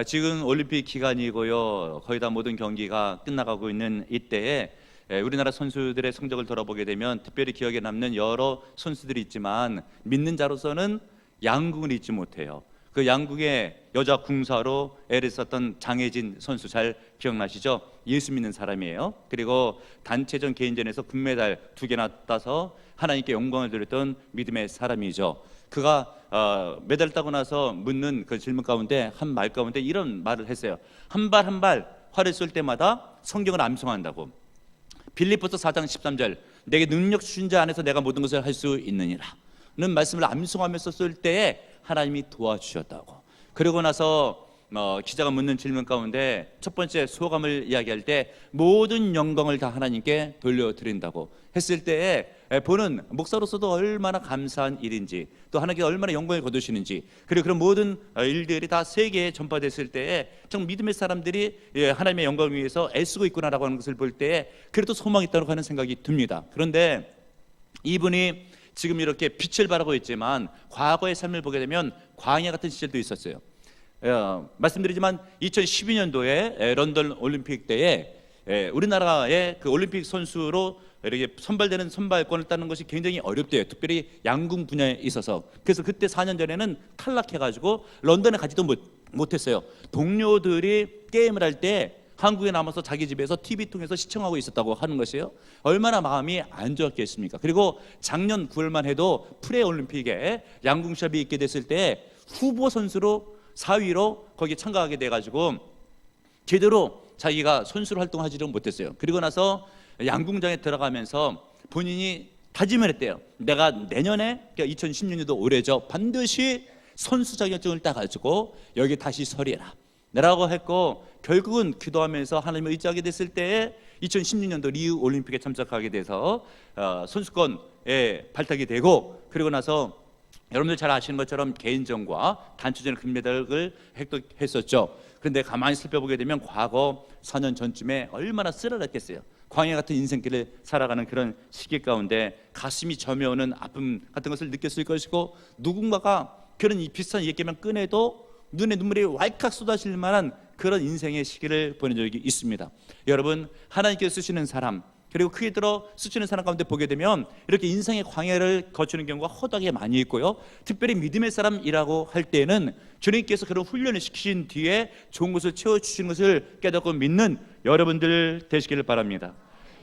지금 올림픽 기간이고요. 거의 다 모든 경기가 끝나가고 있는 이때에 우리나라 선수들의 성적을 돌아보게 되면 특별히 기억에 남는 여러 선수들이 있지만 믿는 자로서는 양궁을 잊지 못해요. 그 양궁의 여자 궁사로 애를 썼던 장혜진 선수 잘 기억나시죠? 예수 믿는 사람이에요. 그리고 단체전 개인전에서 금메달 2개나 따서 하나님께 영광을 드렸던 믿음의 사람이죠. 그가 메달을 따고 나서 묻는 그 질문 가운데 한 말 가운데 이런 말을 했어요. 한 발 한 발 활을 쏠 때마다 성경을 암송한다고. 빌립보서 4장 13절 내게 능력 주신 자 안에서 내가 모든 것을 할 수 있느니라 는 말씀을 암송하면서 쏠 때에 하나님이 도와주셨다고. 그러고 나서 기자가 묻는 질문 가운데 첫 번째 소감을 이야기할 때 모든 영광을 다 하나님께 돌려드린다고 했을 때에 보는 목사로서도 얼마나 감사한 일인지, 또 하나님께 얼마나 영광을 거두시는지, 그리고 그런 모든 일들이 다 세계에 전파됐을 때에 정 믿음의 사람들이 하나님의 영광을 위해서 애쓰고 있구나라고 하는 것을 볼 때에 그래도 소망이 있다고 하는 생각이 듭니다. 그런데 이분이 지금 이렇게 빛을 발하고 있지만 과거의 삶을 보게 되면 광야 같은 시절도 있었어요. 말씀드리지만 2012년도에 런던 올림픽 때에 우리나라의 그 올림픽 선수로 이렇게 선발되는 선발권을 따는 것이 굉장히 어렵대요. 특별히 양궁 분야에 있어서. 그래서 그때 4년 전에는 탈락해가지고 런던에 가지도 못했어요. 동료들이 게임을 할 때 한국에 남아서 자기 집에서 TV 통해서 시청하고 있었다고 하는 것이에요. 얼마나 마음이 안 좋았겠습니까? 그리고 작년 9월만 해도 프레올림픽에 양궁 시합이 있게 됐을 때 후보 선수로 4위로 거기에 참가하게 돼가지고 제대로 자기가 선수로 활동하지를 못했어요. 그리고 나서 양궁장에 들어가면서 본인이 다짐을 했대요. 내가 내년에, 그러니까 2016년도 올해죠, 반드시 선수 자격증을 따가지고 여기 다시 서리라 라고 했고, 결국은 기도하면서 하나님을 의지하게 됐을 때에 2016년도 리우 올림픽에 참석하게 돼서 선수권에 발탁이 되고, 그리고 나서 여러분들 잘 아시는 것처럼 개인전과 단체전 금메달을 획득했었죠. 그런데 가만히 살펴보게 되면 과거 4년 전쯤에 얼마나 쓰라렸겠어요. 광야 같은 인생길을 살아가는 그런 시기 가운데 가슴이 저며오는 아픔 같은 것을 느꼈을 것이고, 누군가가 그런 비슷한 얘기만 꺼내도 눈에 눈물이 왈칵 쏟아질 만한 그런 인생의 시기를 보낸 적이 있습니다. 여러분, 하나님께서 쓰시는 사람, 그리고 크게 들어 쓰시는 사람 가운데 보게 되면 이렇게 인생의 광야를 거치는 경우가 허다하게 많이 있고요. 특별히 믿음의 사람이라고 할 때는 주님께서 그런 훈련을 시키신 뒤에 좋은 것을 채워주시는 것을 깨닫고 믿는 여러분들 되시기를 바랍니다.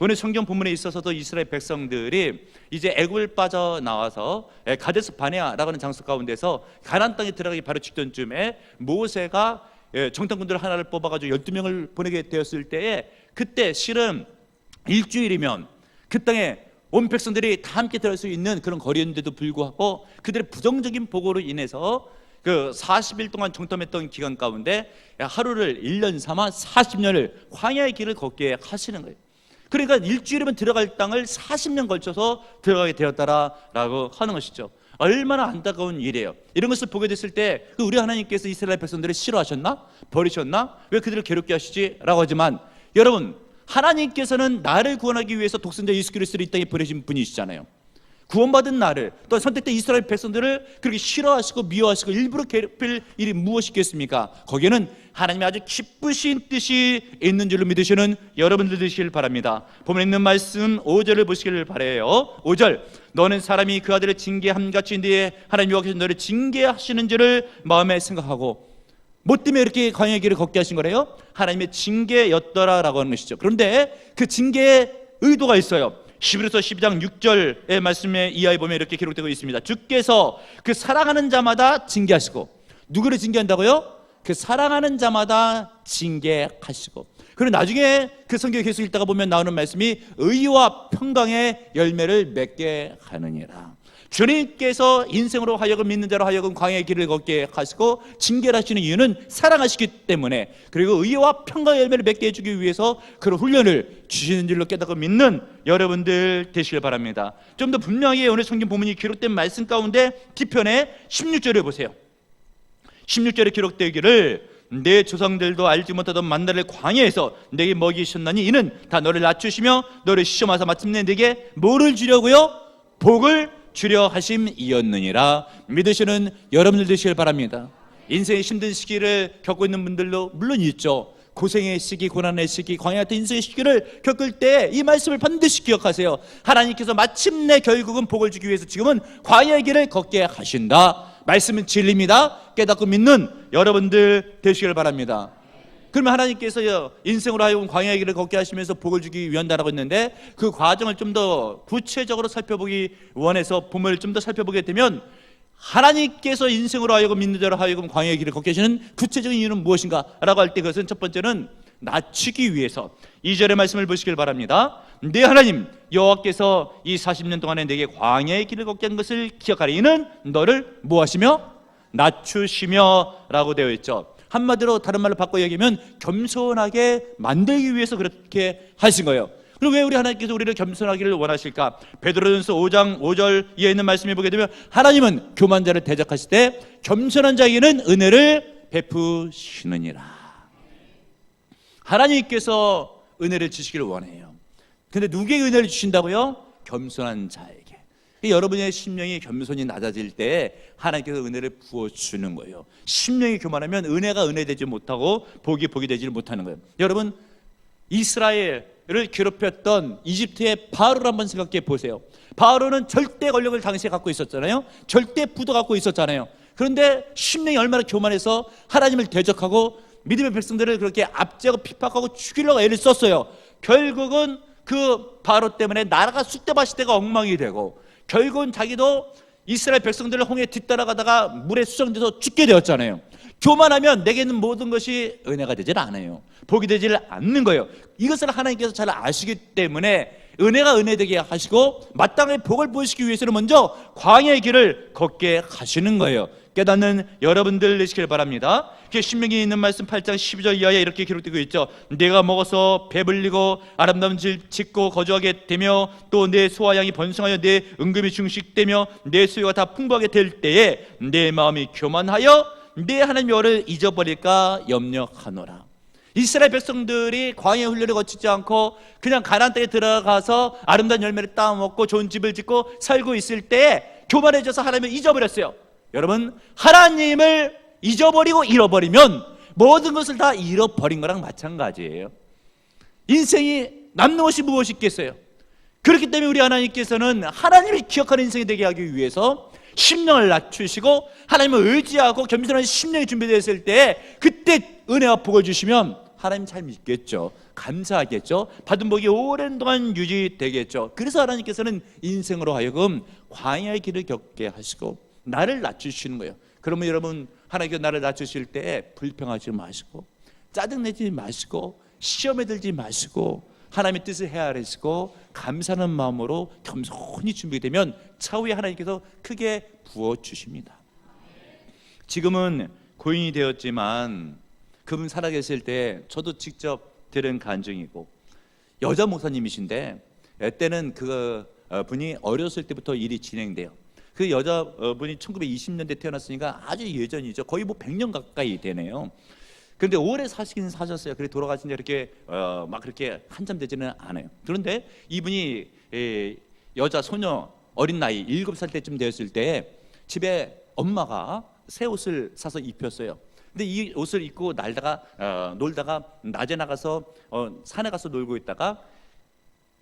오늘 성경 본문에 있어서도 이스라엘 백성들이 이제 애굽을 빠져나와서 가데스 바네아라고 하는 장소 가운데서 가나안 땅에 들어가기 바로 직전쯤에 모세가 정탐꾼들 하나를 뽑아가지고 12명을 보내게 되었을 때에, 그때 실은 일주일이면 그 땅에 온 백성들이 다 함께 들어갈 수 있는 그런 거리였는데도 불구하고 그들의 부정적인 보고로 인해서 그 40일 동안 정탐했던 기간 가운데 하루를 1년 삼아 40년을 광야의 길을 걷게 하시는 거예요. 그러니까 일주일이면 들어갈 땅을 40년 걸쳐서 들어가게 되었다라고 하는 것이죠. 얼마나 안타까운 일이에요. 이런 것을 보게 됐을 때 우리 하나님께서 이스라엘 백성들을 싫어하셨나? 버리셨나? 왜 그들을 괴롭게 하시지? 라고 하지만 여러분, 하나님께서는 나를 구원하기 위해서 독생자 예수 그리스도를 이 땅에 보내신 분이시잖아요. 구원받은 나를, 또 선택된 이스라엘 백성들을 그렇게 싫어하시고 미워하시고 일부러 괴롭힐 일이 무엇이겠습니까? 거기에는 하나님의 아주 기쁘신 뜻이 있는 줄로 믿으시는 여러분들 되시길 바랍니다. 보면 있는 말씀 5절을 보시길 바라요. 5절, 너는 사람이 그 아들을 징계함같이 인데 하나님이 여기서 너를 징계하시는 줄을 마음에 생각하고. 뭐 때문에 이렇게 광야의 길을 걷게 하신 거래요? 하나님의 징계였더라라고 하는 것이죠. 그런데 그 징계의 의도가 있어요. 히브리서 12장 6절의 말씀에 이하에 보면 이렇게 기록되고 있습니다. 주께서 그 사랑하는 자마다 징계하시고. 누구를 징계한다고요? 그 사랑하는 자마다 징계하시고. 그리고 나중에 그 성경에 계속 읽다가 보면 나오는 말씀이 의와 평강의 열매를 맺게 하느니라. 주님께서 인생으로 하여금 믿는 자로 하여금 광야의 길을 걷게 하시고 징계를 하시는 이유는 사랑하시기 때문에, 그리고 의와 평강의 열매를 맺게 해주기 위해서 그런 훈련을 주시는 줄로 깨닫고 믿는 여러분들 되시길 바랍니다. 좀 더 분명히 오늘 성경 본문이 기록된 말씀 가운데 뒤편에 16절을 보세요. 16절에 기록되기를 내 조상들도 알지 못하던 만나를 광야에서 내게 먹이셨나니 이는 다 너를 낮추시며 너를 시험하사 마침내 내게 뭐를 주려고요? 복을 주려 하심이었느니라. 믿으시는 여러분들 되시길 바랍니다. 인생의 힘든 시기를 겪고 있는 분들도 물론 있죠. 고생의 시기, 고난의 시기, 광야 같은 인생의 시기를 겪을 때 이 말씀을 반드시 기억하세요. 하나님께서 마침내 결국은 복을 주기 위해서 지금은 광야의 길을 걷게 하신다. 말씀은 진리입니다. 깨닫고 믿는 여러분들 되시길 바랍니다. 그러면 하나님께서 인생으로 하여금 광야의 길을 걷게 하시면서 복을 주기 위한다라고 했는데, 그 과정을 좀 더 구체적으로 살펴보기 원해서 본문을 좀 더 살펴보게 되면, 하나님께서 인생으로 하여금 믿는 자로 하여금 광야의 길을 걷게 하시는 구체적인 이유는 무엇인가 라고 할 때, 그것은 첫 번째는 낮추기 위해서, 2절의 말씀을 보시길 바랍니다. 내 하나님 여호와께서 이 40년 동안에 내게 광야의 길을 걷게 한 것을 기억하리. 이는 너를 무엇이며 낮추시며 라고 되어 있죠. 한마디로 다른 말로 바꿔 얘기하면 겸손하게 만들기 위해서 그렇게 하신 거예요. 그럼 왜 우리 하나님께서 우리를 겸손하기를 원하실까? 베드로전서 5장 5절 이에 있는 말씀을 보게 되면, 하나님은 교만자를 대적하실 때 겸손한 자에게는 은혜를 베푸시느니라. 하나님께서 은혜를 주시기를 원해요. 근데 누구에게 은혜를 주신다고요? 겸손한 자에게. 여러분의 심령이 겸손히 낮아질 때 하나님께서 은혜를 부어주는 거예요. 심령이 교만하면 은혜가 은혜되지 못하고 복이 되지 못하는 거예요. 여러분, 이스라엘을 괴롭혔던 이집트의 바로를 한번 생각해 보세요. 바로는 절대 권력을 당시에 갖고 있었잖아요. 절대 부도 갖고 있었잖아요. 그런데 심령이 얼마나 교만해서 하나님을 대적하고 믿음의 백성들을 그렇게 압제하고 핍박하고 죽이려고 애를 썼어요. 결국은 그 바로 때문에 나라가 쑥대밭시대가 엉망이 되고, 결국은 자기도 이스라엘 백성들을 홍해 뒤따라가다가 물에 수정돼서 죽게 되었잖아요. 교만하면 내게 있는 모든 것이 은혜가 되질 않아요. 복이 되질 않는 거예요. 이것을 하나님께서 잘 아시기 때문에 은혜가 은혜되게 하시고 마땅히 복을 보시기 위해서는 먼저 광야의 길을 걷게 하시는 거예요. 깨닫는 여러분들 되시길 바랍니다. 신명기에 있는 말씀 8장 12절 이하에 이렇게 기록되고 있죠. 내가 먹어서 배불리고 아름다운 집 짓고 거주하게 되며, 또 내 소와 양이 번성하여 내 은금이 증식되며 내 수요가 다 풍부하게 될 때에 내 마음이 교만하여 내 하나님 여호와를 잊어버릴까 염려하노라. 이스라엘 백성들이 광야 훈련을 거치지 않고 그냥 가나안 땅에 들어가서 아름다운 열매를 따먹고 좋은 집을 짓고 살고 있을 때 교만해져서 하나님을 잊어버렸어요. 여러분, 하나님을 잊어버리고 잃어버리면 모든 것을 다 잃어버린 거랑 마찬가지예요. 인생이 남는 것이 무엇이 있겠어요? 그렇기 때문에 우리 하나님께서는 하나님을 기억하는 인생이 되게 하기 위해서 심령을 낮추시고 하나님을 의지하고 겸손한 심령이 준비되었을 때, 그때 은혜와 복을 주시면 하나님 잘 믿겠죠. 감사하겠죠. 받은 복이 오랜 동안 유지되겠죠. 그래서 하나님께서는 인생으로 하여금 광야의 길을 겪게 하시고 나를 낮추시는 거예요. 그러면 여러분, 하나님께서 나를 낮추실 때 불평하지 마시고 짜증내지 마시고 시험에 들지 마시고 하나님의 뜻을 헤아리시고 감사하는 마음으로 겸손히 준비되면 차후에 하나님께서 크게 부어주십니다. 지금은 고인이 되었지만 그분 살아계실 때 저도 직접 들은 간증이고, 여자 목사님이신데 때는 그 분이 어렸을 때부터 일이 진행돼요. 그 여자분이 1920년대 태어났으니까 아주 예전이죠. 거의 뭐 100년 가까이 되네요. 그런데 오래 사시긴 사셨어요. 그래 돌아가신 지 이렇게 막 그렇게 한참 되지는 않아요. 그런데 이분이 여자 소녀 어린 나이 7살 때쯤 되었을 때 집에 엄마가 새 옷을 사서 입혔어요. 근데 이 옷을 입고 놀다가 낮에 나가서 산에 가서 놀고 있다가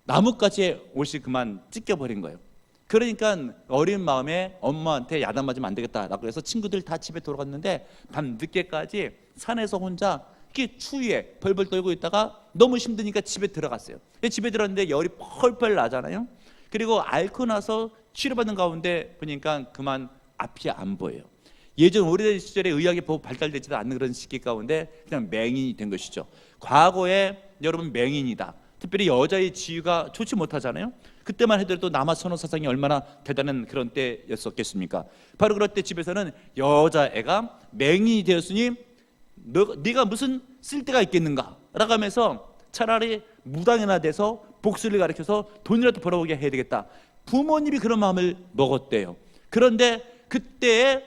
나뭇가지에 옷이 그만 찢겨버린 거예요. 그러니까 어린 마음에 엄마한테 야단 맞으면 안 되겠다라고 해서 친구들 다 집에 돌아갔는데 밤 늦게까지 산에서 혼자 이렇게 추위에 벌벌 떨고 있다가 너무 힘드니까 집에 들어갔어요. 집에 들어갔는데 열이 펄펄 나잖아요. 그리고 앓고 나서 치료받는 가운데 보니까 그만 앞이 안 보여요. 예전 오래된 시절에 의학이 발달되지도 않는 그런 시기 가운데 그냥 맹인이 된 것이죠. 과거에 여러분 맹인이다, 특별히 여자의 지위가 좋지 못하잖아요. 그때만 해도 남아 선호 사상이 얼마나 대단한 그런 때였었겠습니까? 바로 그럴 때 집에서는 여자애가 맹인이 되었으니 네가 무슨 쓸데가 있겠는가 라고 하면서 차라리 무당이나 돼서 복수를 가르쳐서 돈이라도 벌어오게 해야 되겠다, 부모님이 그런 마음을 먹었대요. 그런데 그때에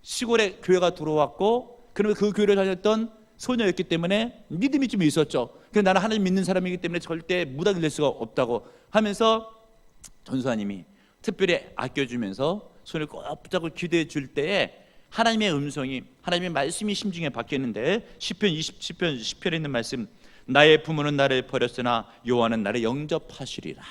시골에 교회가 들어왔고, 그러면 그 교회를 다녔던 소녀였기 때문에 믿음이 좀 있었죠. 그래서 나는 하나님 믿는 사람이기 때문에 절대 무당이 될 수가 없다고 하면서 전수사님이 특별히 아껴주면서 손을 꼭 붙잡고 기도해 줄 때에 하나님의 음성이, 하나님의 말씀이 심중에 박혔는데 시편 27편 10편에 있는 말씀, 나의 부모는 나를 버렸으나 여호와는 나를 영접하시리라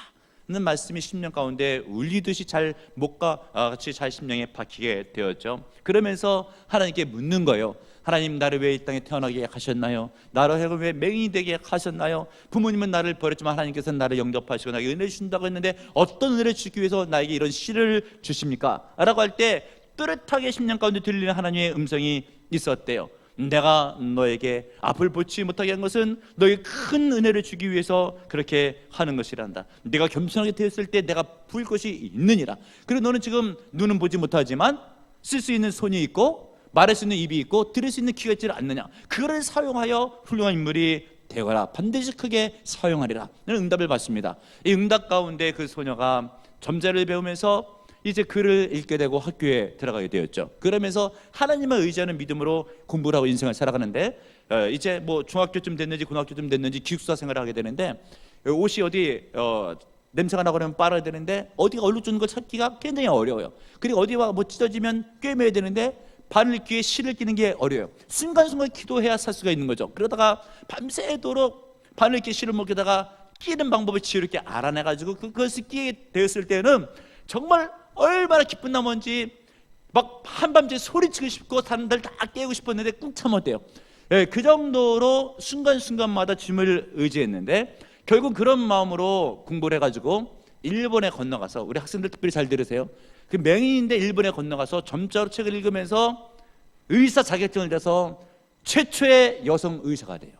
는 말씀이 심령 가운데 울리듯이 잘 목과 같이 잘 심령에 박히게 되었죠. 그러면서 하나님께 묻는 거예요. 하나님, 나를 왜 이 땅에 태어나게 하셨나요? 나로 하여금 왜 맹인이 되게 하셨나요? 부모님은 나를 버렸지만 하나님께서는 나를 영접하시고 나에게 은혜 주신다고 했는데 어떤 은혜를 주기 위해서 나에게 이런 씨를 주십니까? 라고 할 때 뚜렷하게 심령 가운데 들리는 하나님의 음성이 있었대요. 내가 너에게 앞을 보지 못하게 한 것은 너에게 큰 은혜를 주기 위해서 그렇게 하는 것이란다. 네가 겸손하게 되었을 때 내가 부을 것이 있느니라. 그리고 너는 지금 눈은 보지 못하지만 쓸 수 있는 손이 있고 말할 수 있는 입이 있고 들을 수 있는 귀가 있지 않느냐. 그거를 사용하여 훌륭한 인물이 되거라. 반드시 크게 사용하리라. 는 응답을 받습니다. 이 응답 가운데 그 소녀가 점자를 배우면서 이제 글을 읽게 되고 학교에 들어가게 되었죠. 그러면서 하나님을 의지하는 믿음으로 공부를 하고 인생을 살아가는데 이제 뭐 중학교쯤 됐는지 고등학교쯤 됐는지 기숙사 생활을 하게 되는데 옷이 어디 냄새가 나고 그러면 빨아야 되는데 어디가 얼룩진 걸 찾기가 굉장히 어려워요. 그리고 어디가 뭐 찢어지면 꿰매야 되는데 바늘 귀에 실을 끼는 게 어려워요. 순간순간 기도해야 살 수가 있는 거죠. 그러다가 밤새도록 바늘 귀에 실을 먹다가 끼는 방법을 지혜롭게 알아내가지고 그것을 끼게 되었을 때는 정말 얼마나 기쁜 나머지 막 한밤중에 소리치고 싶고 사람들 다 깨우고 싶었는데 꾹 참았대요. 그 정도로 순간순간마다 주님을 의지했는데 결국 그런 마음으로 공부를 해가지고 일본에 건너가서, 우리 학생들 특별히 잘 들으세요. 그 맹인인데 일본에 건너가서 점자로 책을 읽으면서 의사 자격증을 따서 최초의 여성 의사가 돼요.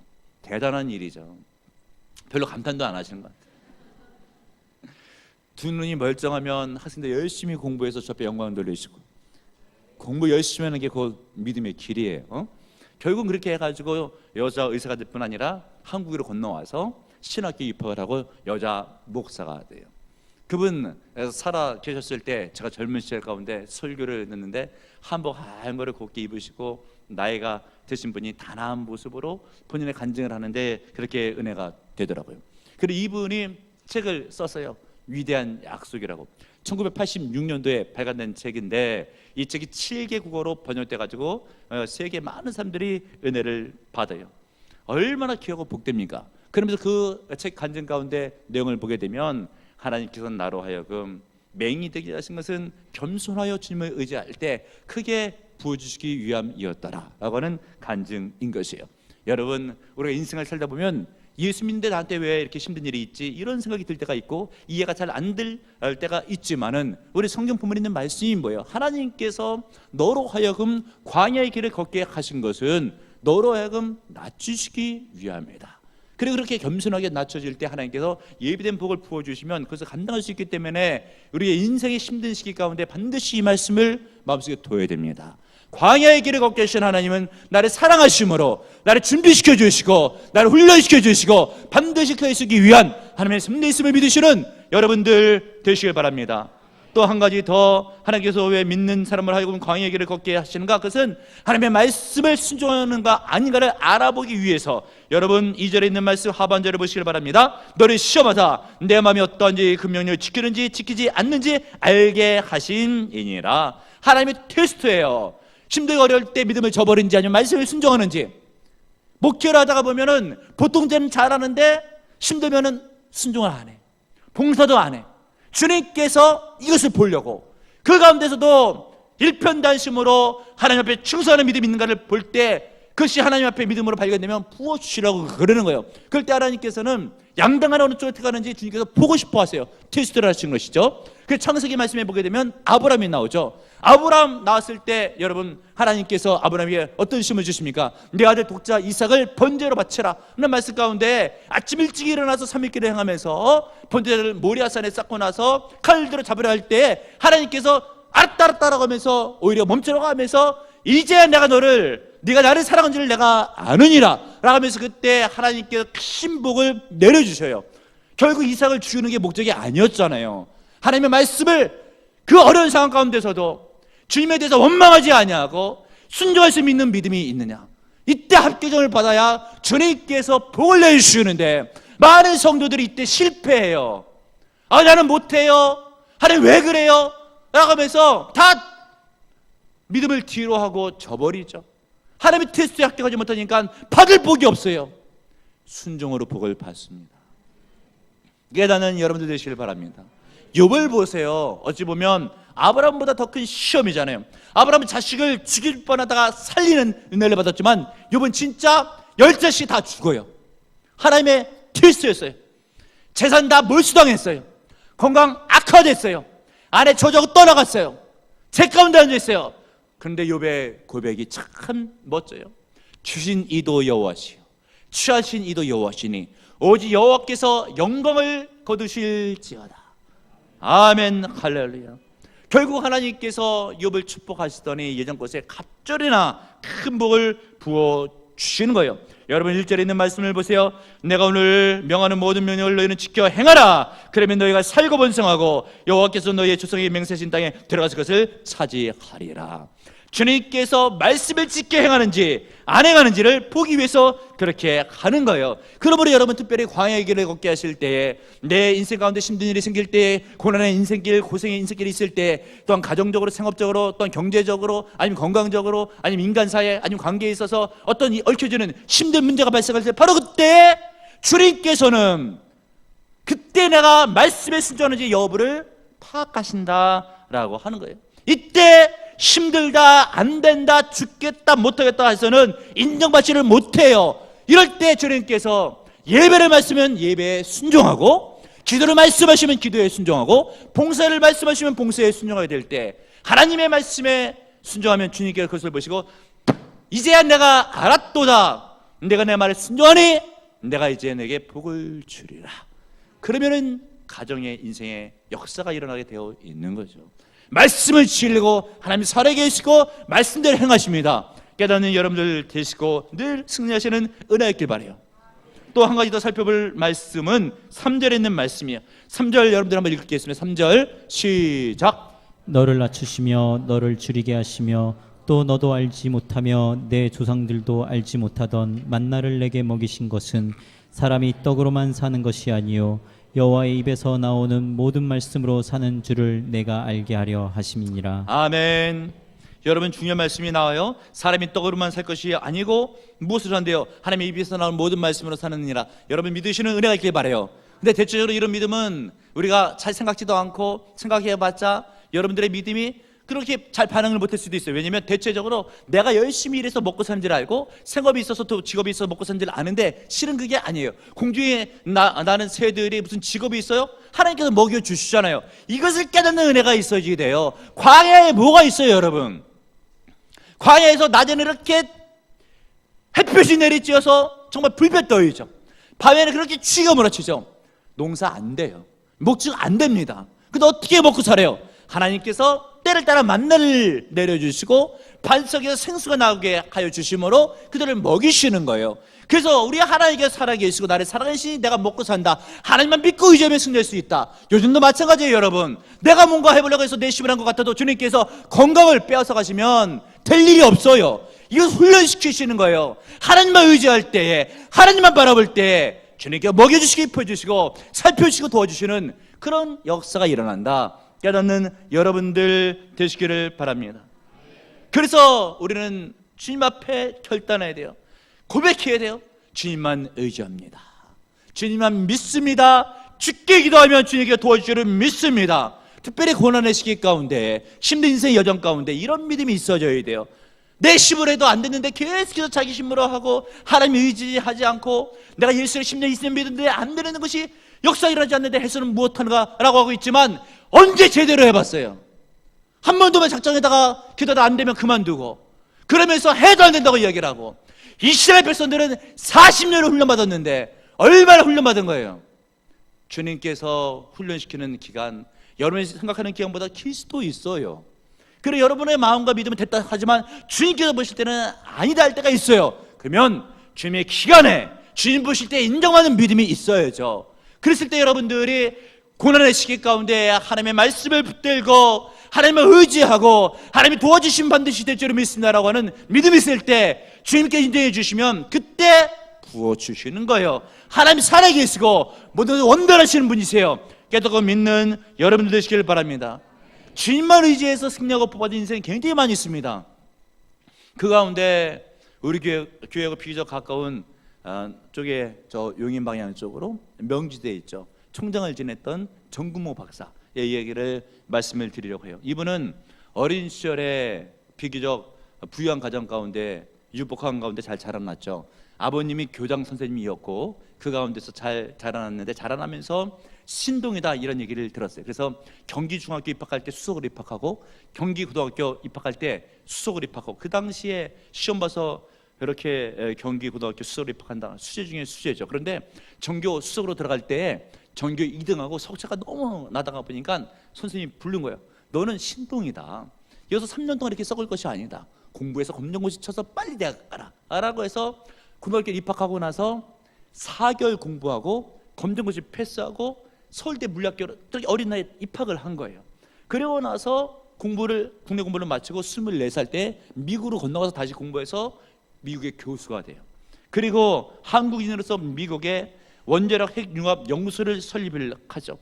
대단한 일이죠. 별로 감탄도 안 하시는 것 같아요. 두 눈이 멀쩡하면 학생들 열심히 공부해서 저 앞에 영광 돌리시고, 공부 열심히 하는 게 그 믿음의 길이에요. 결국 그렇게 해가지고 여자 의사가 될 뿐 아니라 한국으로 건너와서 신학교 입학을 하고 여자 목사가 돼요. 그분 살아 계셨을 때 제가 젊은 시절 가운데 설교를 듣는데 한복 하얀 거를 곱게 입으시고 나이가 드신 분이 단아한 모습으로 본인의 간증을 하는데 그렇게 은혜가 되더라고요. 그리고 이분이 책을 썼어요. 위대한 약속이라고. 1986년도에 발간된 책인데 이 책이 7개 국어로 번역돼 가지고 세계 많은 사람들이 은혜를 받아요. 얼마나 귀하고 복됩니까? 그러면서 그 책 간증 가운데 내용을 보게 되면 하나님께서 나로 하여금 맹인이 되게 하신 것은 겸손하여 주님을 의지할 때 크게 부어주시기 위함이었더라 라고 하는 간증인 것이에요. 여러분, 우리가 인생을 살다 보면 예수 믿는데 나한테 왜 이렇게 힘든 일이 있지? 이런 생각이 들 때가 있고 이해가 잘 안 될 때가 있지만은 우리 성경 본문에 있는 말씀이 뭐예요? 하나님께서 너로 하여금 광야의 길을 걷게 하신 것은 너로 하여금 낮추시기 위함이다. 그리고 그렇게 겸손하게 낮춰질 때 하나님께서 예비된 복을 부어주시면 그것을 감당할 수 있기 때문에 우리의 인생의 힘든 시기 가운데 반드시 이 말씀을 마음속에 둬야 됩니다. 광야의 길을 걷게 하신 하나님은 나를 사랑하심으로 나를 준비시켜 주시고 나를 훈련시켜 주시고 반드시 그에 쓰기 위한 하나님의 섭리에 있음을 믿으시는 여러분들 되시길 바랍니다. 또 한 가지 더, 하나님께서 왜 믿는 사람을 하여금 광야의 길을 걷게 하시는가? 그것은 하나님의 말씀을 순종하는가 아닌가를 알아보기 위해서. 여러분 2절에 있는 말씀 하반절을 보시길 바랍니다. 너를 시험하사 내 마음이 어떠한지 그 명령을 지키는지 지키지 않는지 알게 하신이니라. 하나님의 테스트예요. 힘들고 어려울 때 믿음을 저버린지 아니면 말씀을 순종하는지. 목회를 하다가 보면은 보통 저는 잘하는데 힘들면은 순종을 안 해. 봉사도 안 해. 주님께서 이것을 보려고 그 가운데서도 일편단심으로 하나님 앞에 충성하는 믿음이 있는가를 볼 때 그것이 하나님 앞에 믿음으로 발견되면 부어주시라고 그러는 거예요. 그럴 때 하나님께서는 양당한 어느 쪽에 가는지 주님께서 보고 싶어 하세요. 테스트를 하시는 것이죠. 그 창세기 말씀에 보게 되면 아브라함이 나오죠. 아브라함 나왔을 때 여러분 하나님께서 아브라함에게 어떤 시험을 주십니까? 내 아들 독자 이삭을 번제로 바치라 하는 말씀 가운데 아침 일찍 일어나서 3일길을 행하면서 번제를 모리아산에 쌓고 나서 칼들로 잡으려 할 때 하나님께서 알았다라고 하면서 오히려 멈추라고 하면서 이제 내가 네가 나를 사랑한 줄을 내가 아느니라 라고 하면서 그때 하나님께서 큰 복을 내려주셔요. 결국 이삭을 죽이는 게 목적이 아니었잖아요. 하나님의 말씀을 그 어려운 상황 가운데서도 주님에 대해서 원망하지 아니하고 순종할 수 있는 믿음이 있느냐. 이때 합격점을 받아야 주님께서 복을 내주시는데 많은 성도들이 이때 실패해요. 나는 못해요. 하나님 왜 그래요? 라고 하면서 다 믿음을 뒤로 하고 져버리죠. 하나님의 테스트에 합격하지 못하니까 받을 복이 없어요. 순종으로 복을 받습니다. 깨닫는 여러분들 되시길 바랍니다. 욥을 보세요. 어찌 보면 아브라함보다 더 큰 시험이잖아요. 아브라함은 자식을 죽일 뻔하다가 살리는 은혜를 받았지만 욥은 진짜 10자씩 다 죽어요. 하나님의 테스트였어요. 재산 다 몰수당했어요. 건강 악화됐어요. 아내 저주하고 떠나갔어요. 제 가운데 앉아있어요. 그런데 욥의 고백이 참 멋져요. 주신 이도 여호와시요 취하신 이도 여호와시니 오직 여호와께서 영광을 거두실지어다. 아멘 할렐루야. 결국 하나님께서 욥을 축복하시더니 예전 것에 갑절이나 큰 복을 부어주시는 거예요. 여러분 1절에 있는 말씀을 보세요. 내가 오늘 명하는 모든 명령을 너희는 지켜 행하라. 그러면 너희가 살고 번성하고 여호와께서 너희의 조상에게 맹세하신 땅에 들어가서 그것을 차지하리라. 주님께서 말씀을 지켜 행하는지 안 행하는지를 보기 위해서 그렇게 하는 거예요. 그러므로 여러분 특별히 광야의 길을 걷게 하실 때에 내 인생 가운데 힘든 일이 생길 때에 고난의 인생길, 고생의 인생길이 있을 때 또한 가정적으로, 생업적으로, 또한 경제적으로, 아니면 건강적으로, 아니면 인간사회, 아니면 관계에 있어서 어떤 얽혀지는 힘든 문제가 발생할 때 바로 그때 주님께서는 그때 내가 말씀에 순종하는지 여부를 파악하신다라고 하는 거예요. 이때 힘들다, 안 된다, 죽겠다, 못하겠다 해서는 인정받지를 못해요. 이럴 때 주님께서 예배를 말씀하시면 예배에 순종하고, 기도를 말씀하시면 기도에 순종하고, 봉사를 말씀하시면 봉사에 순종하게 될 때 하나님의 말씀에 순종하면 주님께서 그것을 보시고 이제야 내가 알았도다. 내가 내 말에 순종하니 내가 이제 내게 복을 주리라. 그러면은 가정의 인생의 역사가 일어나게 되어 있는 거죠. 말씀을 지키려고 하나님 살아계시고 말씀대로 행하십니다. 깨닫는 여러분들 되시고 늘 승리하시는 은혜 있길 바라요. 또 한 가지 더 살펴볼 말씀은 3절에 있는 말씀이에요. 3절 여러분들 한번 읽겠습니다. 3절 시작. 너를 낮추시며 너를 줄이게 하시며 또 너도 알지 못하며 내 조상들도 알지 못하던 만나를 내게 먹이신 것은 사람이 떡으로만 사는 것이 아니요 여호와의 입에서 나오는 모든 말씀으로 사는 줄을 내가 알게 하려 하심이니라. 아멘. 여러분 중요한 말씀이 나와요. 사람이 떡으로만 살 것이 아니고 무엇을 한대요? 하나님의 입에서 나오는 모든 말씀으로 사느니라. 여러분 믿으시는 은혜가 있길 바라요. 근데 대체적으로 이런 믿음은 우리가 잘 생각지도 않고 생각해봤자 여러분들의 믿음이 그렇게 잘 반응을 못할 수도 있어요. 왜냐하면 대체적으로 내가 열심히 일해서 먹고 사는 줄 알고 생업이 있어서 또 직업이 있어서 먹고 사는 줄 아는데 실은 그게 아니에요. 공중에 나는 새들이 무슨 직업이 있어요? 하나님께서 먹여주시잖아요. 이것을 깨닫는 은혜가 있어지게 돼요. 광야에 뭐가 있어요 여러분? 광야에서 낮에는 이렇게 햇볕이 내리쬐어서 정말 불볕 더위죠. 밤에는 그렇게 추위가 몰아치죠. 농사 안 돼요. 목축 안 됩니다. 근데 어떻게 먹고 살아요? 하나님께서 때를 따라 만나를 내려주시고 반석에서 생수가 나오게 하여 주심으로 그들을 먹이시는 거예요. 그래서 우리 하나님께서 살아계시고 나를 살아계시니 내가 먹고 산다. 하나님만 믿고 의지하면 승리할 수 있다. 요즘도 마찬가지예요 여러분. 내가 뭔가 해보려고 해서 내심을 한 것 같아도 주님께서 건강을 빼앗아 가시면 될 일이 없어요. 이걸 훈련시키시는 거예요. 하나님만 의지할 때에, 하나님만 바라볼 때에 주님께서 먹여주시고 입혀주시고 살펴주시고 도와주시는 그런 역사가 일어난다. 깨닫는 여러분들 되시기를 바랍니다. 그래서 우리는 주님 앞에 결단해야 돼요. 고백해야 돼요. 주님만 의지합니다. 주님만 믿습니다. 죽게 기도하면 주님께 도와주시기를 믿습니다. 특별히 고난의 시기 가운데, 힘든 인생의 여정 가운데 이런 믿음이 있어져야 돼요. 내 힘으로 해도 안 됐는데 계속해서 자기 힘으로 하고 하나님 의지하지 않고 내가 예수를 10년 20년 믿는데 안 되는 것이 역사 일어나지 않는데 해서는 무엇하는가라고 하고 있지만 언제 제대로 해봤어요? 한 번도만 작정에다가 기도가 안 되면 그만두고 그러면서 해도 안 된다고 이야기를 하고 이스라엘 백성들은 40년을 훈련받았는데 얼마나 훈련받은 거예요? 주님께서 훈련시키는 기간, 여러분이 생각하는 기간보다 길 수도 있어요. 그리고 여러분의 마음과 믿음은 됐다 하지만 주님께서 보실 때는 아니다 할 때가 있어요. 그러면 주님의 기간에 주님 보실 때 인정하는 믿음이 있어야죠. 그랬을 때 여러분들이 고난의 시기 가운데 하나님의 말씀을 붙들고 하나님을 의지하고 하나님이 도와주시면 반드시 될 줄을 믿습니다라고 하는 믿음이 있을 때 주님께 인정해 주시면 그때 부어주시는 거예요. 하나님이 살아계시고 모든 원단하시는 분이세요. 깨닫고 믿는 여러분들 되시길 바랍니다. 주님만 의지해서 승리하고 뽑아진 인생이 굉장히 많이 있습니다. 그 가운데 우리 교회하고 비교적 가까운 쪽에 저 용인 방향 쪽으로 명지대에 있죠. 총장을 지냈던 정구모 박사의 이야기를 말씀을 드리려고 해요. 이분은 어린 시절에 비교적 부유한 가정 가운데 유복한 가운데 잘 자라났죠. 아버님이 교장 선생님이었고 그 가운데서 잘 자라났는데 자라나면서 신동이다 이런 얘기를 들었어요. 그래서 경기 중학교 입학할 때 수석으로 입학하고 경기 고등학교 입학할 때 수석으로 입학하고 그 당시에 시험 봐서 이렇게 경기 고등학교 수석으로 입학한다. 수재 중에 수재죠. 그런데 전교 수석으로 들어갈 때 전교 2등하고 석차가 너무 나다가 보니까 선생님이 부른 거예요. 너는 신동이다. 여기서 3년 동안 이렇게 썩을 것이 아니다. 공부해서 검정고시 쳐서 빨리 대학 가라 라고 해서 고등학교 입학하고 나서 4개월 공부하고 검정고시 패스하고 서울대 물리학교로 어린 나이에 입학을 한 거예요. 그리고 나서 국내 공부를 마치고 24살 때 미국으로 건너가서 다시 공부해서 미국의 교수가 돼요. 그리고 한국인으로서 미국의 원자력 핵융합 연구소를 설립을 하죠.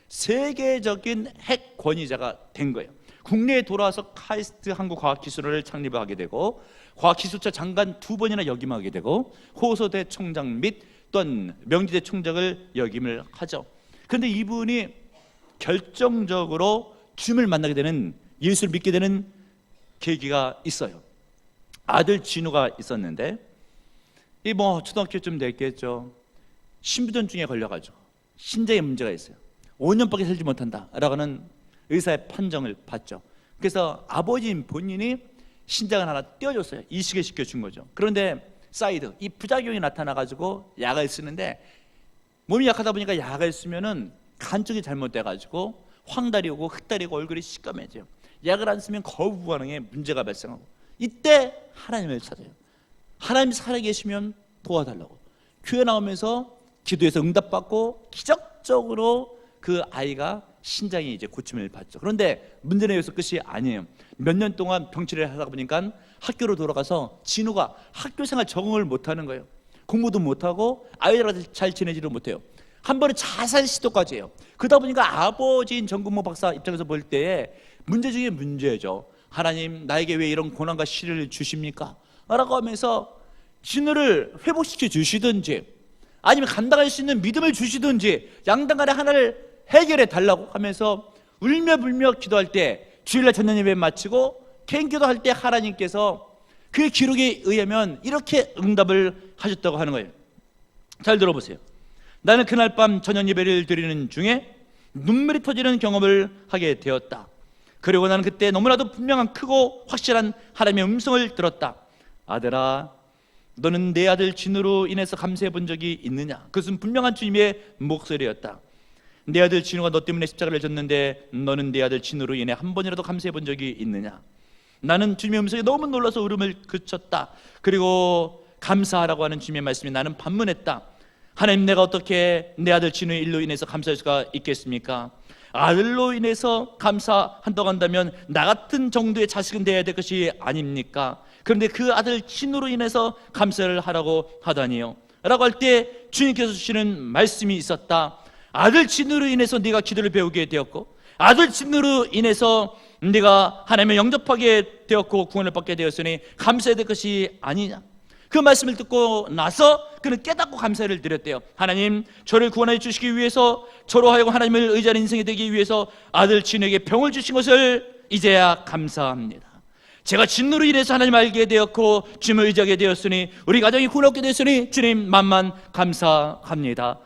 세계적인 핵 권위자가 된 거예요. 국내에 돌아와서 카이스트 한국과학기술원을 창립을 하게 되고 과학기술처 장관 2번이나 역임하게 되고 호소대 총장 및 또한 명지대 총장을 역임을 하죠. 그런데 이분이 결정적으로 주님을 만나게 되는, 예수를 믿게 되는 계기가 있어요. 아들 진우가 있었는데 이 초등학교쯤 됐겠죠. 신부전증에 걸려가지고 신장에 문제가 있어요. 5년밖에 살지 못한다라고 하는 의사의 판정을 받죠. 그래서 아버지인 본인이 신장을 하나 떼어줬어요. 이식을 시켜준 거죠. 그런데 사이드 이 부작용이 나타나가지고 약을 쓰는데 몸이 약하다 보니까 약을 쓰면은 간 쪽이 잘못돼가지고 황달이 오고 흑달이 오고 얼굴이 시꺼매져요. 약을 안 쓰면 거부 반응에 문제가 발생하고 이때 하나님을 찾아요. 하나님 살아계시면 도와달라고 교회 나오면서 기도해서 응답받고 기적적으로 그 아이가 신장이 이제 고침을 받죠. 그런데 문제는 여기서 끝이 아니에요. 몇 년 동안 병치를 하다 보니까 학교로 돌아가서 진우가 학교생활 적응을 못하는 거예요. 공부도 못하고 아이들하고 잘 지내지를 못해요. 한 번은 자살 시도까지 해요. 그러다 보니까 아버지인 정근모 박사 입장에서 볼 때에 문제 중에 문제죠. 하나님 나에게 왜 이런 고난과 시련을 주십니까? 라고 하면서 진우를 회복시켜 주시든지 아니면 감당할 수 있는 믿음을 주시든지 양당 간에 하나를 해결해 달라고 하면서 울며 불며 기도할 때 주일날 전년 예배 마치고 개인 기도할 때 하나님께서 그 기록에 의하면 이렇게 응답을 하셨다고 하는 거예요. 잘 들어보세요. 나는 그날 밤 전년 예배를 드리는 중에 눈물이 터지는 경험을 하게 되었다. 그리고 나는 그때 너무나도 분명한 크고 확실한 하나님의 음성을 들었다. 아들아, 너는 내 아들 진우로 인해서 감사해 본 적이 있느냐? 그것은 분명한 주님의 목소리였다. 내 아들 진우가 너 때문에 십자가를 졌는데 너는 내 아들 진우로 인해 한 번이라도 감사해 본 적이 있느냐? 나는 주님의 음성에 너무 놀라서 울음을 그쳤다. 그리고 감사하라고 하는 주님의 말씀에 나는 반문했다. 하나님, 내가 어떻게 내 아들 진우의 일로 인해서 감사할 수가 있겠습니까? 아들로 인해서 감사한다고 한다면 나 같은 정도의 자식은 되어야 될 것이 아닙니까? 그런데 그 아들 진우로 인해서 감사를 하라고 하다니요 라고 할 때 주님께서 주시는 말씀이 있었다. 아들 진우로 인해서 네가 기도를 배우게 되었고 아들 진우로 인해서 네가 하나님을 영접하게 되었고 구원을 받게 되었으니 감사해야 될 것이 아니냐. 그 말씀을 듣고 나서 그는 깨닫고 감사를 드렸대요. 하나님, 저를 구원해 주시기 위해서 저로 하여금 하나님을 의지하는 인생이 되기 위해서 아들 진우에게 병을 주신 것을 이제야 감사합니다. 제가 진노로 인해서 하나님 알게 되었고 주님을 의지하게 되었으니 우리 가정이 구원받게 되었으니 주님 만만 감사합니다.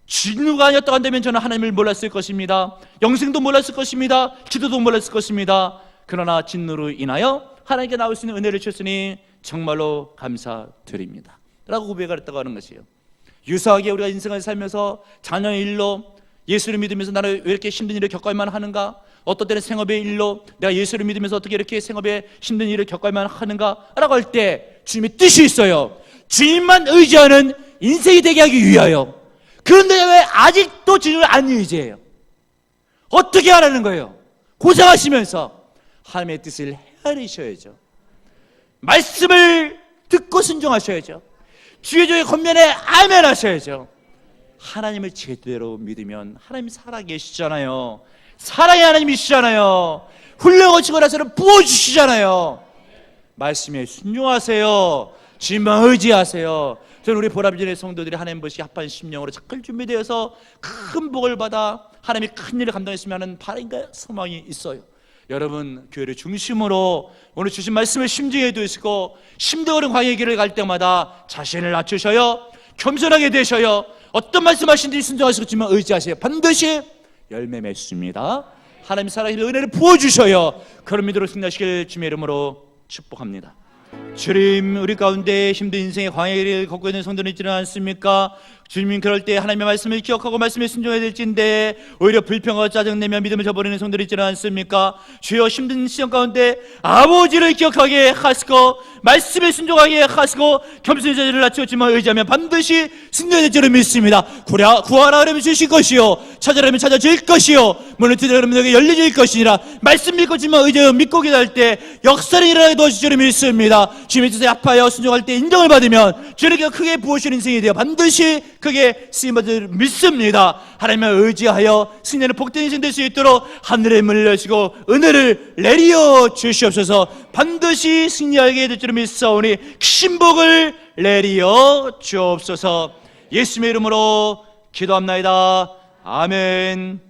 진노가 아니었다고 한다면 저는 하나님을 몰랐을 것입니다. 영생도 몰랐을 것입니다. 기도도 몰랐을 것입니다. 그러나 진노로 인하여 하나님께 나올 수 있는 은혜를 주셨으니 정말로 감사드립니다 라고 고백을 했다고 하는 것이에요. 유사하게 우리가 인생을 살면서 자녀의 일로 예수를 믿으면서 나는 왜 이렇게 힘든 일을 겪어야만 하는가? 어떤 때는 생업의 일로 내가 예수를 믿으면서 어떻게 이렇게 생업에 힘든 일을 겪어야만 하는가? 라고 할 때 주님의 뜻이 있어요. 주님만 의지하는 인생이 되게 하기 위하여. 그런데 왜 아직도 주님을 안 의지해요? 어떻게 하라는 거예요? 고생하시면서 하나님의 뜻을 헤아리셔야죠. 말씀을 듣고 순종하셔야죠. 주의 종의 권면에 아멘 하셔야죠. 하나님을 제대로 믿으면 하나님이 살아계시잖아요. 사랑의 하나님이시잖아요. 훈련 거치고 나서는 부어주시잖아요. 말씀에 순종하세요. 주님만 의지하세요. 저는 우리 보람전의 성도들이 하나님 보시 합한 심령으로 착할 준비되어서 큰 복을 받아 하나님이 큰 일을 감당했으면 하는 바람과 소망이 있어요. 여러분, 교회를 중심으로 오늘 주신 말씀을 심중에 두시고 힘든 광야의 길을 갈 때마다 자신을 낮추셔요. 겸손하게 되셔요. 어떤 말씀하신지 순종하시겠지만 의지하세요. 반드시 열매 맺습니다. 하나님 살아계신 은혜를 부어주셔요. 그런 믿음으로 승리하시길 주님의 이름으로 축복합니다. 주님, 우리 가운데 힘든 인생의 광야를 걷고 있는 성도는 있지는 않습니까? 주님, 그럴 때 하나님의 말씀을 기억하고 말씀에 순종해야 될진데 오히려 불평하고 짜증내며 믿음을 저버리는 성도는 있지는 않습니까? 주여, 힘든 시험 가운데 아버지를 기억하게 하시고 말씀에 순종하게 하시고 겸손히 자리를 낮추었지만 의지하면 반드시 승리할 줄을 믿습니다. 구하라 하면 주실 것이요, 찾으라면 찾아질 것이요, 문을 두드리면 너에게 열려질 것이니라. 말씀 믿고 지만 의지하여 믿고 기도할 때 역사를 일어나게 도와주실 줄을 믿습니다. 주님의 뜻에 합하여 순종할 때 인정을 받으면 주님께서 크게 부으시는 인생이 되어 반드시 크게 쓰임받을 믿습니다. 하나님을 의지하여 승리하는 복된 인생 될 수 있도록 하늘의 문을 여시고 은혜를 내리어 주시옵소서. 반드시 승리하게 될 줄 믿사오니 신복을 내리어 주옵소서. 예수님의 이름으로 기도합나이다. 아멘.